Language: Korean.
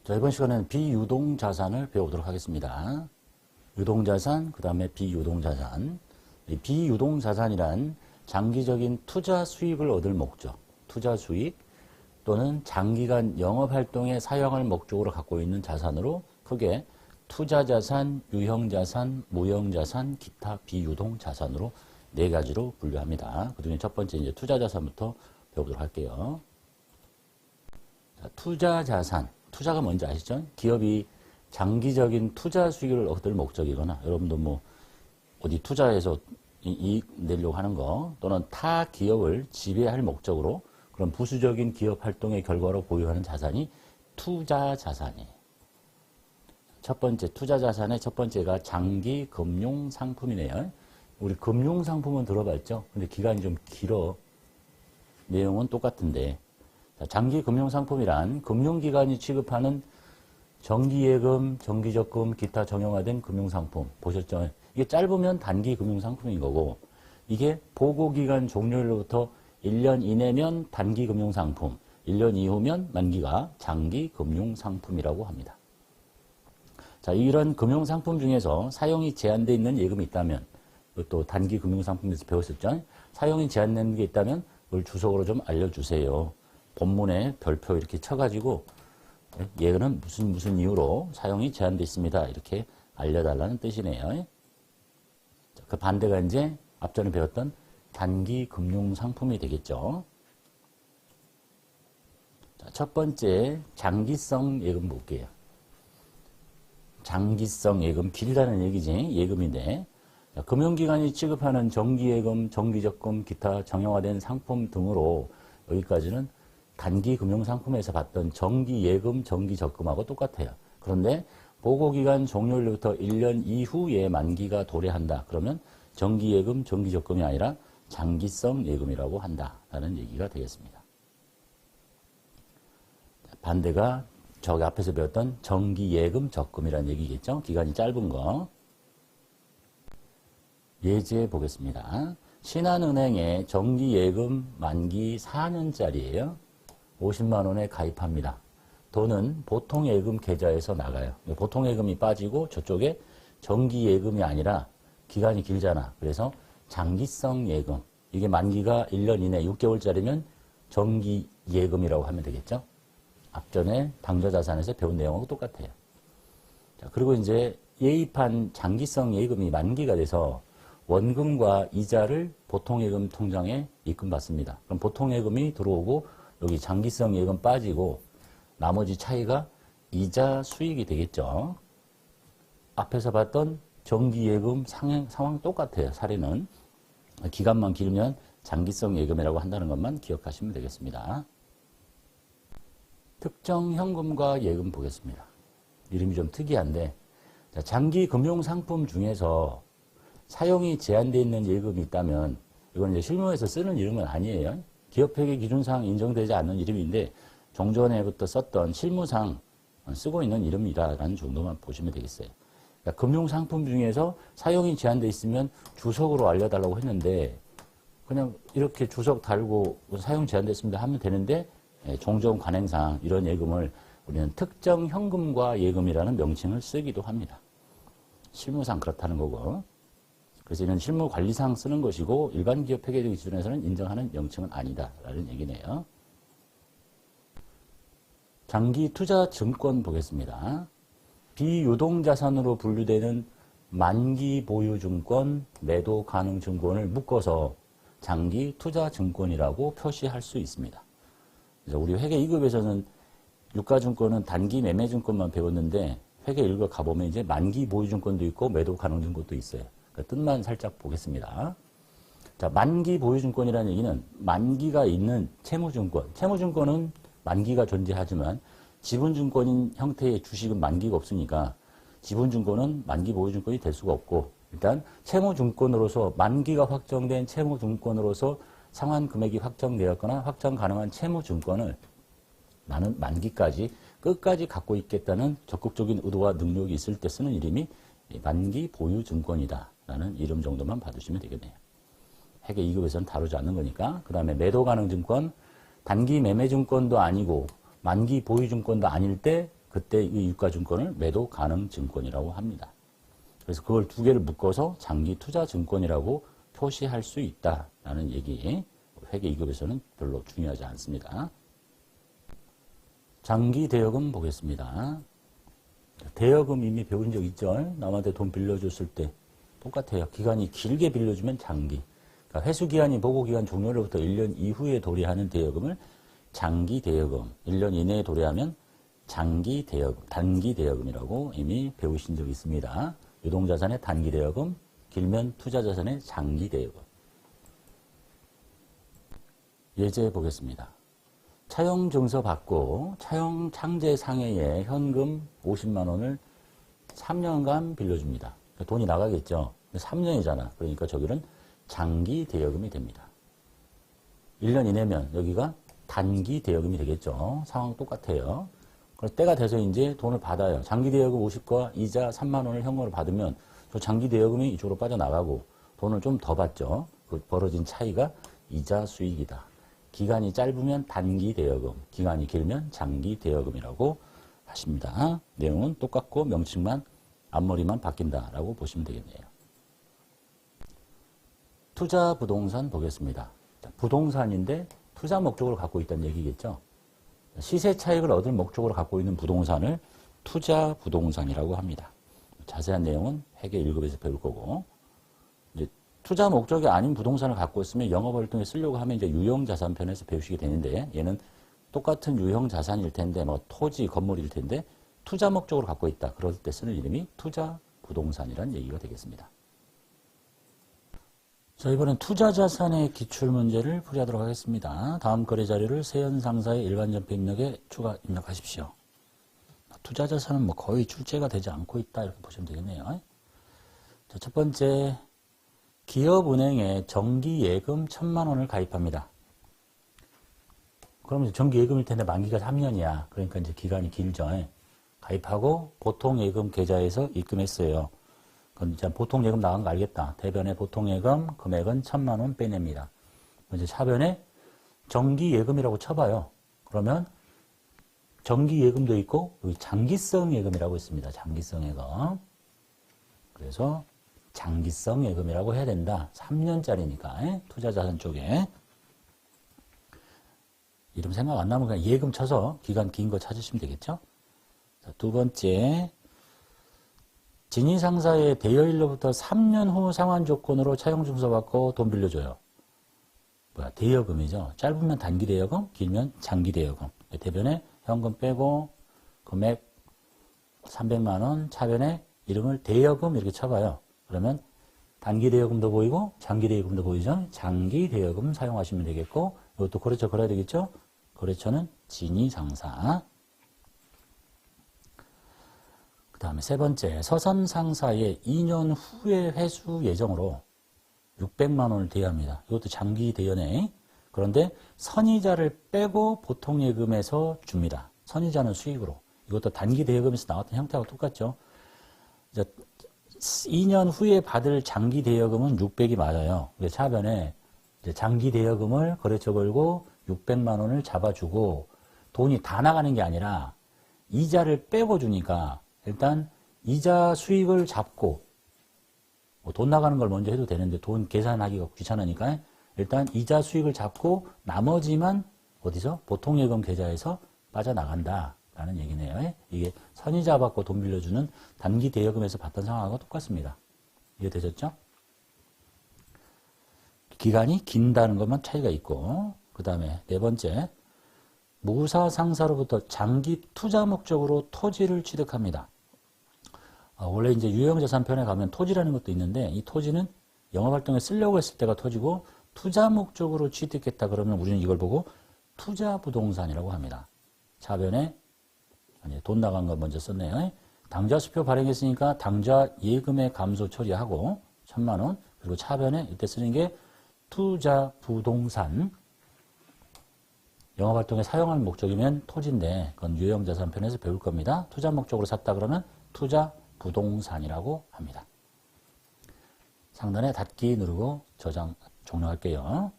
자, 이번 시간에는 비유동자산을 배워보도록 하겠습니다. 유동자산, 그 다음에 비유동자산. 이 비유동자산이란 장기적인 투자 수익을 얻을 목적, 투자 수익 또는 장기간 영업활동에 사용할 목적으로 갖고 있는 자산으로 크게 투자자산, 유형자산, 무형자산, 기타 비유동자산으로 네 가지로 분류합니다. 그 중에 첫 번째 이제 투자자산부터 배워보도록 할게요. 자, 투자자산. 투자가 뭔지 아시죠? 기업이 장기적인 투자 수익을 얻을 목적이거나 여러분도 뭐 어디 투자해서 이익 내려고 하는 거 또는 타 기업을 지배할 목적으로 그런 부수적인 기업 활동의 결과로 보유하는 자산이 투자자산이에요. 첫 번째 투자자산의 첫 번째가 장기 금융 상품이네요. 우리 금융 상품은 들어봤죠? 근데 기간이 좀 길어. 내용은 똑같은데 장기 금융 상품이란 금융기관이 취급하는 정기예금, 정기적금, 기타 정형화된 금융상품 보셨죠? 이게 짧으면 단기 금융상품인 거고 이게 보고기간 종료일로부터 1년 이내면 단기 금융상품, 1년 이후면 만기가 장기 금융상품이라고 합니다. 자, 이런 금융상품 중에서 사용이 제한되어 있는 예금이 있다면 또 단기 금융상품에서 배웠었죠? 사용이 제한된 게 있다면 그걸 주석으로 좀 알려주세요. 본문에 별표 이렇게 쳐가지고 얘는 무슨 이유로 사용이 제한되어 있습니다. 이렇게 알려달라는 뜻이네요. 그 반대가 이제 앞전에 배웠던 단기 금융상품이 되겠죠. 자, 첫 번째 장기성 예금 볼게요. 장기성 예금, 길다는 얘기지. 예금인데 자, 금융기관이 취급하는 정기예금, 정기적금, 기타 정형화된 상품 등으로 여기까지는 단기 금융상품에서 봤던 정기예금, 정기적금하고 똑같아요. 그런데 보고기간 종료일로부터 1년 이후에 만기가 도래한다. 그러면 정기예금, 정기적금이 아니라 장기성 예금이라고 한다라는 얘기가 되겠습니다. 반대가 저기 앞에서 배웠던 정기예금, 적금이라는 얘기겠죠. 기간이 짧은 거. 예제 보겠습니다. 신한은행에 정기예금 만기 4년짜리예요. 50만 원에 가입합니다. 돈은 보통예금 계좌에서 나가요. 보통예금이 빠지고 저쪽에 정기예금이 아니라 기간이 길잖아. 그래서 장기성 예금. 이게 만기가 1년 이내 6개월짜리면 정기예금이라고 하면 되겠죠. 앞전에 방저자산에서 배운 내용하고 똑같아요. 자, 그리고 이제 예입한 장기성 예금이 만기가 돼서 원금과 이자를 보통예금 통장에 입금받습니다. 그럼 보통예금이 들어오고 여기 장기성 예금 빠지고 나머지 차이가 이자 수익이 되겠죠. 앞에서 봤던 정기예금 상황 똑같아요. 사례는 기간만 길면 장기성 예금이라고 한다는 것만 기억하시면 되겠습니다. 특정 현금과 예금 보겠습니다. 이름이 좀 특이한데 자, 장기 금융상품 중에서 사용이 제한되어 있는 예금이 있다면 이건 이제 실무에서 쓰는 이름은 아니에요. 기업회계 기준상 인정되지 않는 이름인데 종전에부터 썼던 실무상 쓰고 있는 이름이라는 정도만 보시면 되겠어요. 그러니까 금융상품 중에서 사용이 제한되어 있으면 주석으로 알려달라고 했는데 그냥 이렇게 주석 달고 사용 제한됐습니다 하면 되는데 종전 관행상 이런 예금을 우리는 특정 현금과 예금이라는 명칭을 쓰기도 합니다. 실무상 그렇다는 거고. 그래서 이는 실무관리상 쓰는 것이고 일반 기업 회계 기준에서는 인정하는 명칭은 아니다라는 얘기네요. 장기 투자 증권 보겠습니다. 비유동자산으로 분류되는 만기 보유 증권, 매도 가능 증권을 묶어서 장기 투자 증권이라고 표시할 수 있습니다. 그래서 우리 회계 2급에서는 유가증권은 단기 매매 증권만 배웠는데 회계 1급 가보면 이제 만기 보유 증권도 있고 매도 가능 증권도 있어요. 뜻만 살짝 보겠습니다. 자, 만기 보유증권이라는 얘기는 만기가 있는 채무증권. 채무증권은 만기가 존재하지만 지분증권인 형태의 주식은 만기가 없으니까 지분증권은 만기 보유증권이 될 수가 없고 일단 채무증권으로서 만기가 확정된 채무증권으로서 상환 금액이 확정되었거나 확정 가능한 채무증권을 나는 만기까지 끝까지 갖고 있겠다는 적극적인 의도와 능력이 있을 때 쓰는 이름이 만기 보유증권이다. 라는 이름 정도만 봐두시면 되겠네요. 회계 2급에서는 다루지 않는 거니까. 그 다음에 매도 가능 증권, 단기 매매 증권도 아니고 만기 보유 증권도 아닐 때 그때 이 유가증권을 매도 가능 증권이라고 합니다. 그래서 그걸 두 개를 묶어서 장기 투자 증권이라고 표시할 수 있다라는 얘기. 회계 2급에서는 별로 중요하지 않습니다. 장기 대여금 보겠습니다. 대여금 이미 배운 적 있죠? 남한테 돈 빌려줬을 때 똑같아요. 기간이 길게 빌려주면 장기. 그러니까 회수기한이 보고기간 종료로부터 1년 이후에 도래하는 대여금을 장기 대여금, 1년 이내에 도래하면 장기 대여금, 단기 대여금이라고 이미 배우신 적이 있습니다. 유동자산의 단기 대여금, 길면 투자자산의 장기 대여금. 예제 보겠습니다. 차용 증서 받고 차용 창제 상해에 현금 50만 원을 3년간 빌려줍니다. 돈이 나가겠죠. 3년이잖아. 그러니까 저기는 장기 대여금이 됩니다. 1년 이내면 여기가 단기 대여금이 되겠죠. 상황 똑같아요. 그래서 때가 돼서 이제 돈을 받아요. 장기 대여금 50과 이자 3만 원을 현금으로 받으면 저 장기 대여금이 이쪽으로 빠져나가고 돈을 좀 더 받죠. 그 벌어진 차이가 이자 수익이다. 기간이 짧으면 단기 대여금, 기간이 길면 장기 대여금이라고 하십니다. 내용은 똑같고 명칭만 앞머리만 바뀐다라고 보시면 되겠네요. 투자 부동산 보겠습니다. 부동산인데 투자 목적으로 갖고 있다는 얘기겠죠. 시세 차익을 얻을 목적으로 갖고 있는 부동산을 투자 부동산이라고 합니다. 자세한 내용은 회계 1급에서 배울 거고, 이제 투자 목적이 아닌 부동산을 갖고 있으면 영업활동에 쓰려고 하면 이제 유형자산 편에서 배우시게 되는데, 얘는 똑같은 유형자산일 텐데, 뭐 토지, 건물일 텐데, 투자 목적으로 갖고 있다. 그럴 때 쓰는 이름이 투자 부동산이라는 얘기가 되겠습니다. 자, 이번엔 투자자산의 기출문제를 풀이하도록 하겠습니다. 다음 거래 자료를 세연상사의 일반전표 입력에 추가 입력하십시오. 투자자산은 뭐 거의 출제가 되지 않고 있다 이렇게 보시면 되겠네요. 자, 첫 번째, 기업은행에 정기예금 1,000만 원을 가입합니다. 그러면 정기예금일 텐데 만기가 3년이야. 그러니까 이제 기간이 길죠. 가입하고 보통예금 계좌에서 입금했어요. 그럼 이제 보통예금 나간 거 알겠다. 대변에 보통예금 금액은 1,000만 원 빼냅니다. 이제 차변에 정기예금이라고 쳐봐요. 그러면 정기예금도 있고 여기 장기성 예금이라고 있습니다. 장기성 예금. 그래서 장기성 예금이라고 해야 된다. 3년짜리니까 투자자산 쪽에. 이름 생각 안 나면 그냥 예금 쳐서 기간 긴 거 찾으시면 되겠죠. 자, 두 번째, 진위상사의 대여일로부터 3년 후 상환 조건으로 차용증서 받고 돈 빌려줘요. 뭐야, 대여금이죠. 짧으면 단기 대여금, 길면 장기 대여금. 대변에 현금 빼고 금액 300만 원, 차변에 이름을 대여금 이렇게 쳐봐요. 그러면 단기 대여금도 보이고 장기 대여금도 보이죠. 장기 대여금 사용하시면 되겠고, 이것도 거래처 걸어야 되겠죠. 거래처는 진위상사. 그 다음에 세 번째, 서삼상사의 2년 후에 회수 예정으로 600만 원을 대여합니다. 이것도 장기 대여네. 그런데 선이자를 빼고 보통예금에서 줍니다. 선이자는 수익으로. 이것도 단기 대여금에서 나왔던 형태하고 똑같죠. 이제 2년 후에 받을 장기 대여금은 600이 맞아요. 그래서 차변에 이제 장기 대여금을 거래처 걸고 600만 원을 잡아주고 돈이 다 나가는 게 아니라 이자를 빼고 주니까 일단 이자 수익을 잡고 뭐 돈 나가는 걸 먼저 해도 되는데 돈 계산하기가 귀찮으니까 일단 이자 수익을 잡고 나머지만 어디서? 보통예금 계좌에서 빠져나간다라는 얘기네요. 이게 선이자 받고 돈 빌려주는 단기 대여금에서 봤던 상황하고 똑같습니다. 이해되셨죠? 기간이 긴다는 것만 차이가 있고, 그 다음에 네 번째, 무사상사로부터 장기 투자 목적으로 토지를 취득합니다. 원래 이제 유형자산 편에 가면 토지라는 것도 있는데, 이 토지는 영업활동에 쓰려고 했을 때가 토지고, 투자 목적으로 취득했다 그러면 우리는 이걸 보고 투자 부동산이라고 합니다. 차변에 돈 나간 거 먼저 썼네요. 당좌수표 발행했으니까 당좌 예금의 감소 처리하고 1,000만 원, 그리고 차변에 이때 쓰는 게 투자 부동산. 영업활동에 사용할 목적이면 토지인데 그건 유형자산 편에서 배울 겁니다. 투자 목적으로 샀다 그러면 투자 부동산이라고 합니다. 상단에 닫기 누르고 저장 종료할게요.